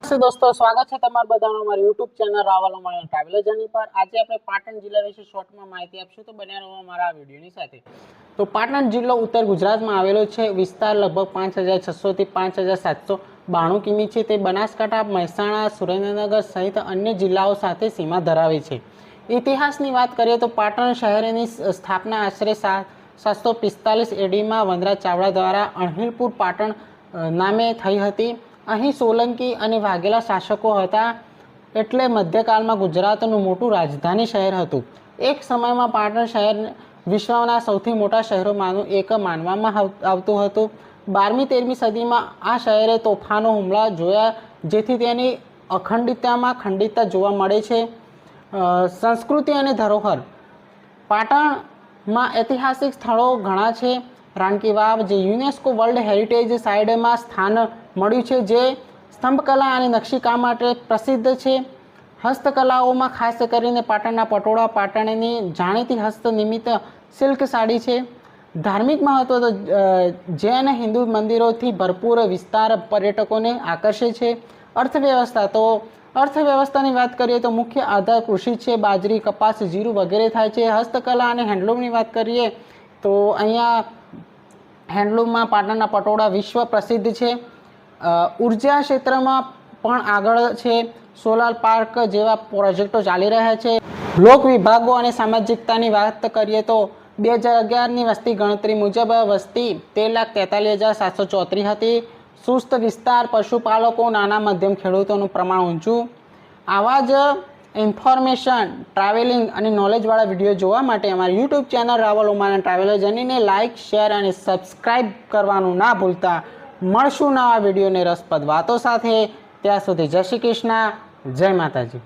दोस्तों स्वागत है तमारा बधानो हमारी YouTube channel Rawal Umana traveller journey पर। आज આપણે પાટણ જિલ્લા વિશે શોર્ટમાં માહિતી આપશું, તો બન્યા રહો અમારા આ વિડિયોની સાથે। તો પાટણ જિલ્લો ઉત્તર ગુજરાતમાં આવેલો છે। વિસ્તાર લગભગ 5600 થી 5792 કિમી છે। તે બનાસકાંઠા, મહેસાણા, સુરેન્દ્રનગર સહિત અન્ય જિલ્લાઓ સાથે સીમા ધરાવે છે। ઇતિહાસની વાત કરીએ તો પાટણ શહેરની સ્થાપના આશરે 745 એડીમાં વનરાજ ચાવડા દ્વારા અણહિલપુર પાટણ નામે થઈ હતી। અહીં સોલંકી અને વાઘેલા શાસકો હતા, એટલે મધ્યકાળમાં ગુજરાતનું મોટું રાજધાની શહેર હતું। એક સમયમાં પાટણ શહેર વિશ્વના સૌથી મોટા શહેરોમાંનું એક માનવામાં આવતું હતું। 12મી 13મી સદીમાં આ શહેરે તોફાનો હુમલા જોયા, જેથી તેની અખંડિતતામાં ખંડિતતા જોવા મળે છે। સંસ્કૃતિ અને ધરોહર પાટણમાં ઐતિહાસિક સ્થળો ઘણા છે। રાણકી વાવ, જે યુનેસ્કો વર્લ્ડ હેરિટેજ સાઇટમાં સ્થાન મળ્યું છે, જે સ્તંભકલા અને નકશીકામ માટે પ્રસિદ્ધ છે। હસ્તકલાઓમાં ખાસ કરીને પાટણના પટોળા પાટણની જાણીતી હસ્તનિર્મિત સિલ્ક સાડી છે। ધાર્મિક મહત્વ તો જૈન હિન્દુ મંદિરોથી ભરપૂર વિસ્તાર પર્યટકોને આકર્ષે છે। અર્થવ્યવસ્થાની વાત કરીએ તો મુખ્ય આધાર કૃષિ છે। બાજરી, કપાસ, જીરું વગેરે થાય છે। હસ્તકલા અને હેન્ડલૂમની વાત કરીએ તો અહીંયા હેન્ડલૂમમાં પાટણના પટોળા વિશ્વ પ્રસિદ્ધ છે। ઉર્જા ક્ષેત્રમાં પણ આગળ છે। સોલાર પાર્ક જેવા પ્રોજેક્ટો ચાલી રહ્યા છે। લોક વિભાગો અને સામાજિકતાની વાત કરીએ તો 2011ની વસ્તી ગણતરી મુજબ વસ્તી 13,43,734 હતી। સુસ્ત વિસ્તાર, પશુપાલકો, નાના મધ્યમ ખેડૂતોનું પ્રમાણ ઊંચું। આવા જ ઇન્ફોર્મેશન, ટ્રાવેલિંગ અને નોલેજવાળા વિડીયો જોવા માટે અમારી YouTube channel Rawal Umana traveller જર્નીને લાઇક, શેર અને સબસ્ક્રાઈબ કરવાનું ના ભૂલતા। મળશું નવા વિડીયોને રસપ્રદ વાતો સાથે। ત્યાં સુધી જય શ્રી કૃષ્ણ, જય માતાજી।